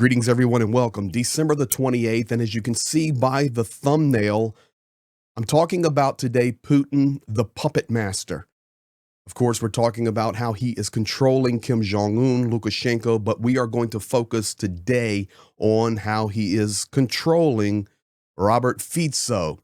Greetings, everyone, and welcome. December the 28th, and as you can see by the thumbnail, I'm talking about today Putin, the puppet master. Of course, we're talking about how he is controlling Kim Jong-un, Lukashenko, but we are going to focus today on how he is controlling Robert Fico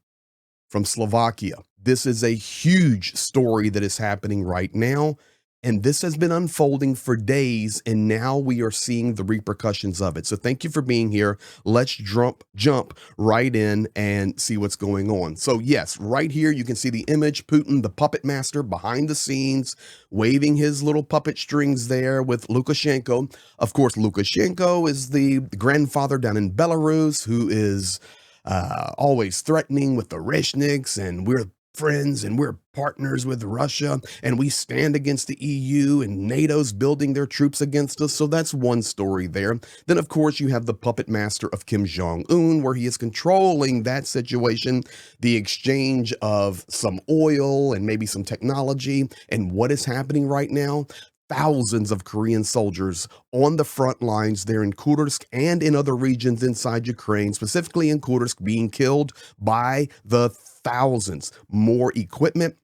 from Slovakia. This is a huge story that is happening right now, and this has been unfolding for days, and now we are seeing the repercussions of it. So thank you for being here. Let's jump right in and see what's going on. So yes, right here you can see the image, Putin, the puppet master, behind the scenes, waving his little puppet strings there with Lukashenko. Of course, Lukashenko is the grandfather down in Belarus who is always threatening with the Reshniks, and we're friends and we're partners with Russia and we stand against the EU, and NATO's building their troops against us. So that's one story there. Then of course you have the puppet master of Kim Jong-un, where he is controlling that situation, the exchange of some oil and maybe some technology. And what is happening right now? Thousands of Korean soldiers on the front lines there in Kursk and in other regions inside Ukraine, specifically in Kursk, being killed by the thousands. More equipment,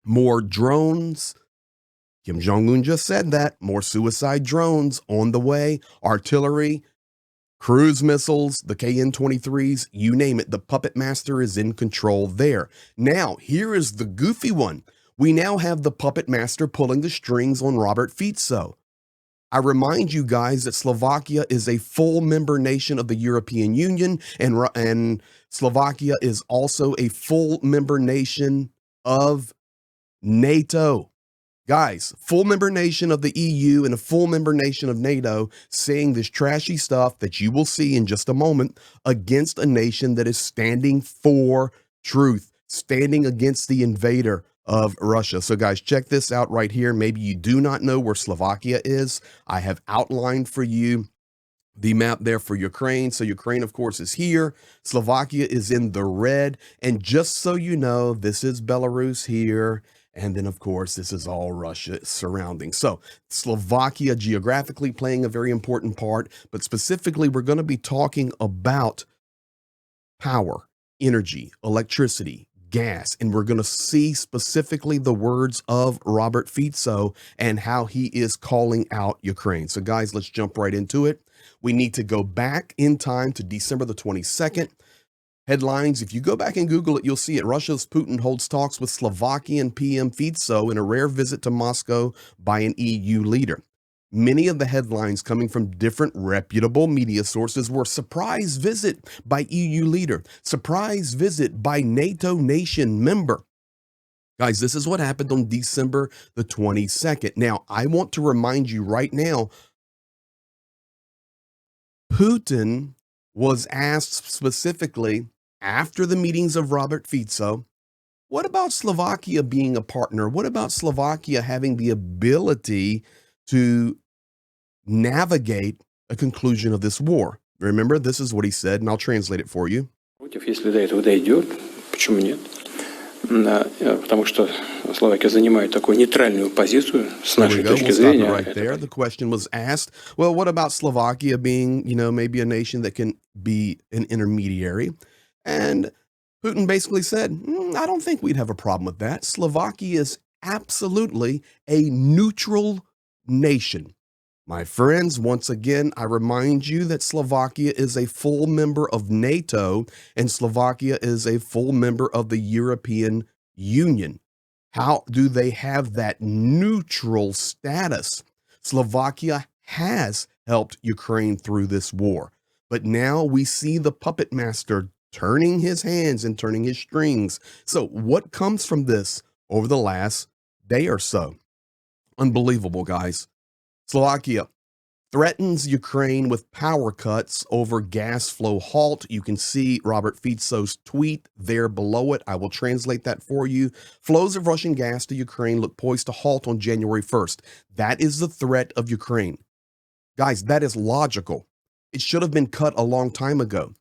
more drones. Kim Jong-un just said that. More suicide drones on the way, artillery, cruise missiles, the KN-23s, you name it. The puppet master is in control there. Now, here is the goofy one. We now have the puppet master pulling the strings on Robert Fico. I remind you guys that Slovakia is a full member nation of the European Union, and Slovakia is also a full member nation of NATO. Guys, full member nation of the EU and a full member nation of NATO saying this trashy stuff that you will see in just a moment against a nation that is standing for truth, standing against the invader of Russia. So guys, check this out right here. Maybe you do not know where Slovakia is. I have outlined for you the map there for Ukraine. So Ukraine, of course, is here. Slovakia is in the red. And just so you know, this is Belarus here. And then, of course, this is all Russia surrounding. So Slovakia geographically playing a very important part. But specifically, we're going to be talking about power, energy, electricity, gas, and we're going to see specifically the words of Robert Fico and how he is calling out Ukraine. So guys, let's jump right into it. We need to go back in time to December the 22nd. Headlines, if you go back and Google it, you'll see it. Russia's Putin holds talks with Slovakian PM Fico in a rare visit to Moscow by an EU leader. Many of the headlines coming from different reputable media sources were surprise visit by EU leader, surprise visit by NATO nation member. Guys, this is what happened on December the 22nd. Now, I want to remind you right now, Putin was asked specifically after the meetings of Robert Fico, what about Slovakia being a partner? What about Slovakia having the ability to navigate a conclusion of this war? Remember, this is what he said, and I'll translate it for you. Если до этого дойдет, почему нет? Потому что Словакия занимает такую нейтральную позицию с нашей точки зрения. Right there. The question was asked, well, what about Slovakia being, maybe a nation that can be an intermediary? And Putin basically said, I don't think we'd have a problem with that. Slovakia is absolutely a neutral nation. My friends, once again, I remind you that Slovakia is a full member of NATO and Slovakia is a full member of the European Union. How do they have that neutral status? Slovakia has helped Ukraine through this war, but now we see the puppet master turning his hands and turning his strings. So what comes from this over the last day or so? Unbelievable, guys. Slovakia threatens Ukraine with power cuts over gas flow halt. You can see Robert Fico's tweet there below it. I will translate that for you. Flows of Russian gas to Ukraine look poised to halt on January 1st. That is the threat of Ukraine. Guys, that is logical. It should have been cut a long time ago.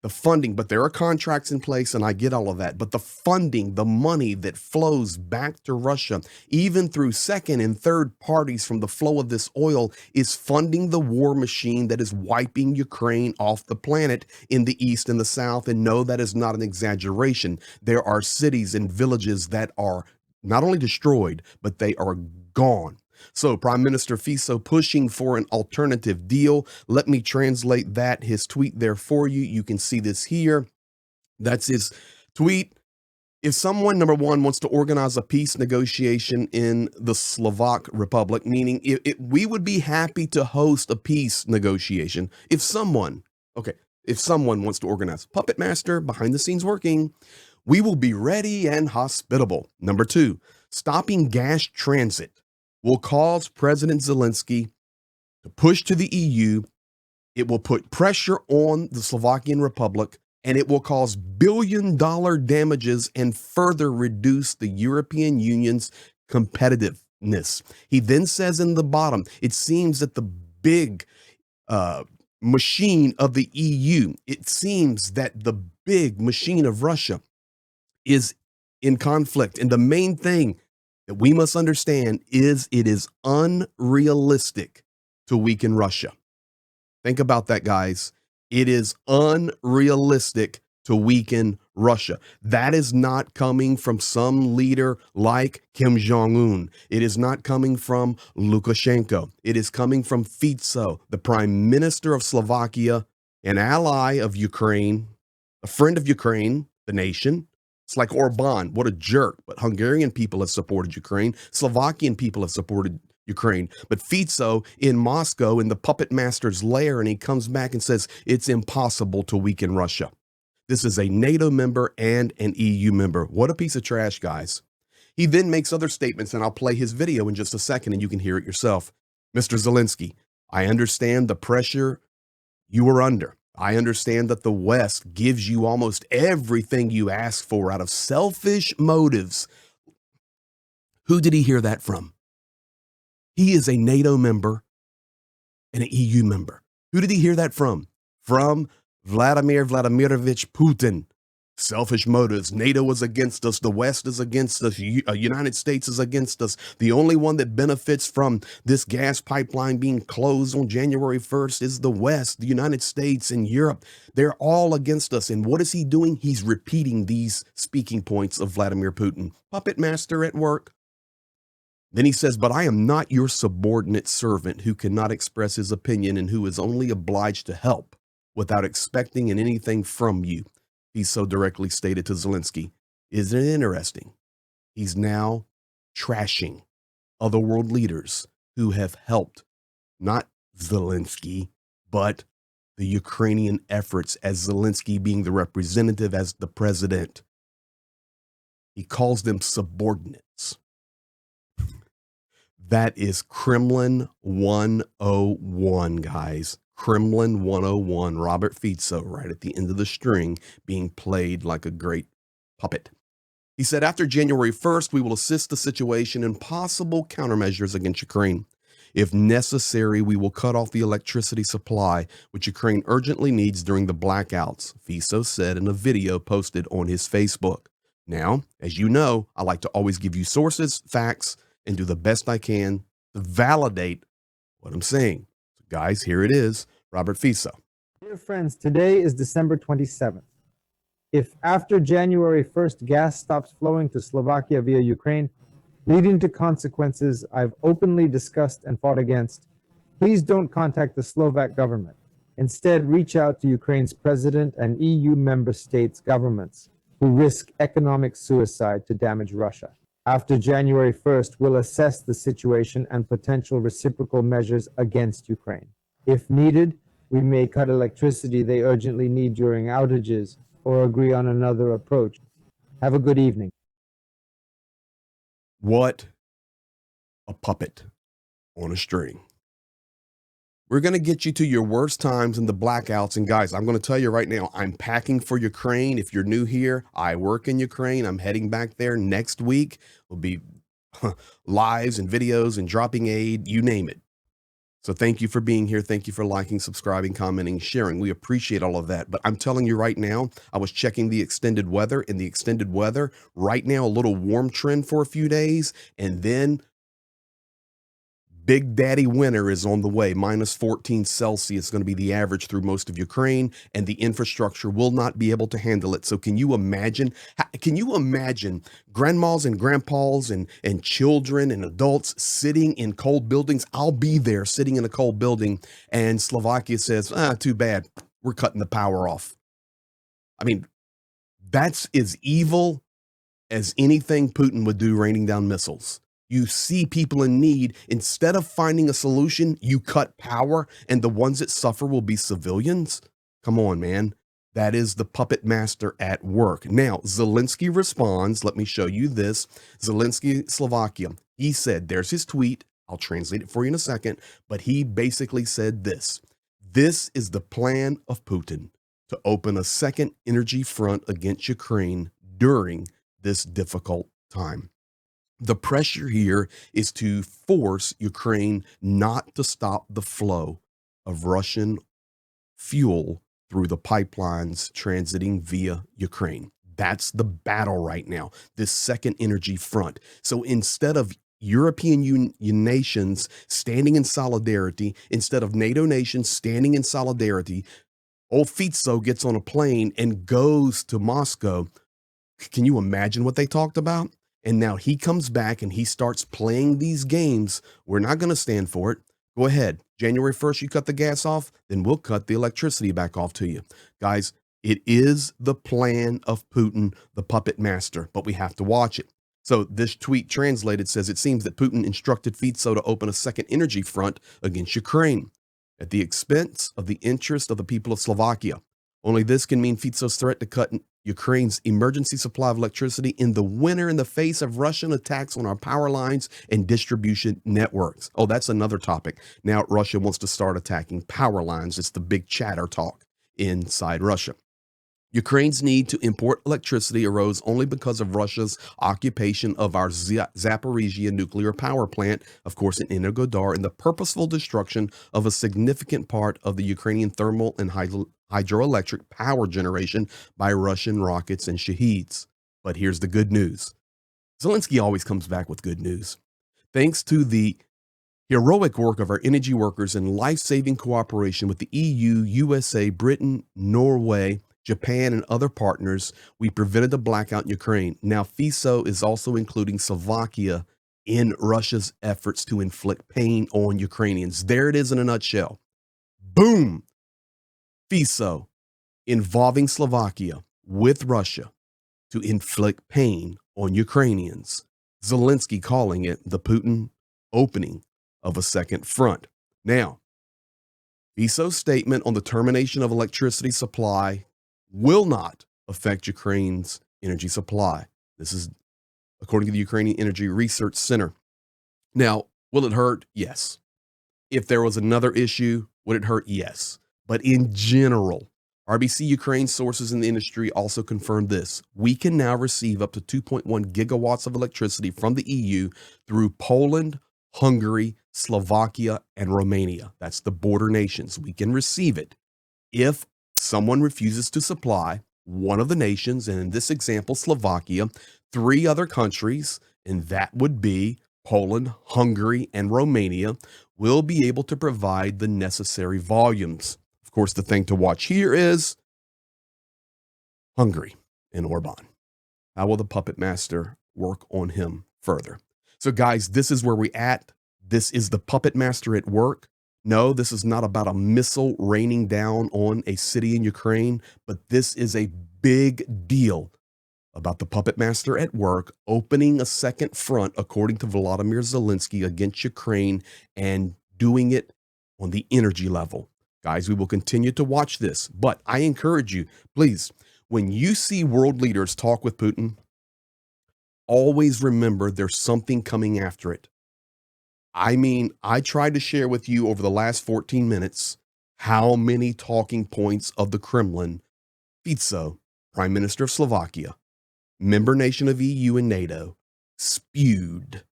The funding, but there are contracts in place, and I get all of that. But the funding, the money that flows back to Russia, even through second and third parties from the flow of this oil, is funding the war machine that is wiping Ukraine off the planet in the east and the south. And no, that is not an exaggeration. There are cities and villages that are not only destroyed, but they are gone. So Prime Minister Fico pushing for an alternative deal. Let me translate his tweet there for you. You can see this here. That's his tweet. If someone, number one, wants to organize a peace negotiation in the Slovak Republic, meaning we would be happy to host a peace negotiation. If someone wants to organize, puppet master, behind the scenes working, we will be ready and hospitable. Number two, stopping gas transit will cause President Zelensky to push to the EU. It will put pressure on the Slovakian Republic, and it will cause billion-dollar damages and further reduce the European Union's competitiveness. He then says in the bottom, it seems that the big machine of the EU, it seems that the big machine of Russia is in conflict. And the main thing that we must understand is it is unrealistic to weaken Russia. Think about that, guys. It is unrealistic to weaken Russia. That is not coming from some leader like Kim Jong-un. It is not coming from Lukashenko. It is coming from Fico, the Prime Minister of Slovakia, an ally of Ukraine, a friend of Ukraine, the nation. It's like Orban, what a jerk. But Hungarian people have supported Ukraine. Slovakian people have supported Ukraine. But Fico in Moscow in the puppet master's lair, and he comes back and says it's impossible to weaken Russia. This is a NATO member and an EU member. What a piece of trash, guys. He then makes other statements, and I'll play his video in just a second, and you can hear it yourself. Mr. Zelensky, I understand the pressure you are under. I understand that the West gives you almost everything you ask for out of selfish motives. Who did he hear that from? He is a NATO member and an EU member. Who did he hear that from? From Vladimir Vladimirovich Putin. Selfish motives. NATO is against us. The West is against us. United States is against us. The only one that benefits from this gas pipeline being closed on January 1st is the West, the United States, and Europe. They're all against us. And what is he doing? He's repeating these speaking points of Vladimir Putin. Puppet master at work. Then he says, but I am not your subordinate servant who cannot express his opinion and who is only obliged to help without expecting anything from you. He so directly stated to Zelensky. Isn't it interesting? He's now trashing other world leaders who have helped, not Zelensky, but the Ukrainian efforts, as Zelensky being the representative, as the president. He calls them subordinates. That is Kremlin 101, guys. Kremlin 101, Robert Fico, right at the end of the string, being played like a great puppet. He said, after January 1st, we will assist the situation in possible countermeasures against Ukraine. If necessary, we will cut off the electricity supply, which Ukraine urgently needs during the blackouts, Fico said in a video posted on his Facebook. Now, as you know, I like to always give you sources, facts, and do the best I can to validate what I'm saying. So guys, here it is, Robert Fico. Dear friends, today is December 27th. If after January 1st gas stops flowing to Slovakia via Ukraine, leading to consequences I've openly discussed and fought against, please don't contact the Slovak government. Instead, reach out to Ukraine's president and EU member states' governments who risk economic suicide to damage Russia. After January 1st, we'll assess the situation and potential reciprocal measures against Ukraine. If needed, we may cut electricity they urgently need during outages or agree on another approach. Have a good evening. What a puppet on a string. We're going to get you to your worst times and the blackouts. And guys, I'm going to tell you right now, I'm packing for Ukraine. If you're new here, I work in Ukraine. I'm heading back there next week. Will be lives and videos and dropping aid, you name it. So thank you for being here. Thank you for liking, subscribing, commenting, sharing. We appreciate all of that. But I'm telling you right now, I was checking the extended weather, and the extended weather right now, a little warm trend for a few days, and then Big Daddy winter is on the way. Minus 14 Celsius is going to be the average through most of Ukraine, and the infrastructure will not be able to handle it. So can you imagine? Can you imagine grandmas and grandpas and children and adults sitting in cold buildings? I'll be there sitting in a cold building, and Slovakia says, too bad. We're cutting the power off. I mean, that's as evil as anything Putin would do raining down missiles. You see people in need. Instead of finding a solution, you cut power, and the ones that suffer will be civilians. Come on, man. That is the puppet master at work. Now, Zelensky responds. Let me show you this. Zelensky, Slovakia. He said, there's his tweet. I'll translate it for you in a second. But he basically said this. This is the plan of Putin to open a second energy front against Ukraine during this difficult time. The pressure here is to force Ukraine not to stop the flow of Russian fuel through the pipelines transiting via Ukraine. That's the battle right now, this second energy front. So instead of European nations standing in solidarity, instead of NATO nations standing in solidarity, old Fico gets on a plane and goes to Moscow. Can you imagine what they talked about? And now he comes back and he starts playing these games. We're not going to stand for it. Go ahead. January 1st, you cut the gas off, then we'll cut the electricity back off to you. Guys, it is the plan of Putin, the puppet master, but we have to watch it. So this tweet translated says, it seems that Putin instructed Fico to open a second energy front against Ukraine at the expense of the interest of the people of Slovakia. Only this can mean Fico's threat to cut Ukraine's emergency supply of electricity in the winter in the face of Russian attacks on our power lines and distribution networks. Oh, that's another topic. Now Russia wants to start attacking power lines. It's the big chatter talk inside Russia. Ukraine's need to import electricity arose only because of Russia's occupation of our Zaporizhia nuclear power plant, of course, in Energodar, and the purposeful destruction of a significant part of the Ukrainian thermal and hydroelectric power generation by Russian rockets and Shaheeds. But here's the good news. Zelensky always comes back with good news. Thanks to the heroic work of our energy workers and life-saving cooperation with the EU, USA, Britain, Norway, Japan, and other partners, we prevented the blackout in Ukraine. Now, Fico is also including Slovakia in Russia's efforts to inflict pain on Ukrainians. There it is in a nutshell. Boom! Fico involving Slovakia with Russia to inflict pain on Ukrainians. Zelensky calling it the Putin opening of a second front. Now, Fico's statement on the termination of electricity supply will not affect Ukraine's energy supply. This is according to the Ukrainian Energy Research Center. Now, will it hurt? Yes. If there was another issue, would it hurt? Yes. But in general, RBC Ukraine sources in the industry also confirmed this. We can now receive up to 2.1 gigawatts of electricity from the EU through Poland, Hungary, Slovakia, and Romania. That's the border nations. We can receive it. If someone refuses to supply one of the nations, and in this example, Slovakia, 3 other countries, and that would be Poland, Hungary, and Romania, will be able to provide the necessary volumes. Of course, the thing to watch here is Hungary and Orban. How will the puppet master work on him further? So guys, this is where we're at. This is the puppet master at work. No, this is not about a missile raining down on a city in Ukraine, but this is a big deal about the puppet master at work opening a second front, according to Volodymyr Zelensky, against Ukraine, and doing it on the energy level. Guys, we will continue to watch this, but I encourage you, please, when you see world leaders talk with Putin, always remember there's something coming after it. I mean, I tried to share with you over the last 14 minutes how many talking points of the Kremlin, Fico, Prime Minister of Slovakia, member nation of EU and NATO, spewed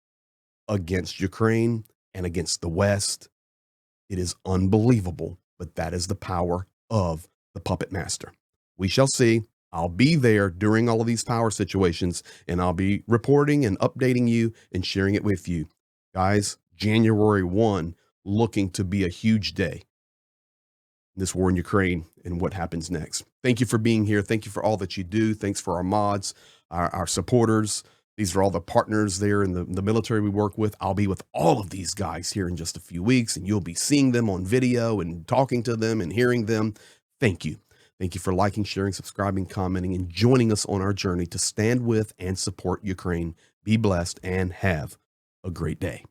against Ukraine and against the West. It is unbelievable, but that is the power of the puppet master. We shall see. I'll be there during all of these power situations, and I'll be reporting and updating you and sharing it with you. Guys, January 1, looking to be a huge day. This war in Ukraine and what happens next. Thank you for being here. Thank you for all that you do. Thanks for our mods, our supporters. These are all the partners there in the military we work with. I'll be with all of these guys here in just a few weeks, and you'll be seeing them on video and talking to them and hearing them. Thank you. Thank you for liking, sharing, subscribing, commenting, and joining us on our journey to stand with and support Ukraine. Be blessed and have a great day.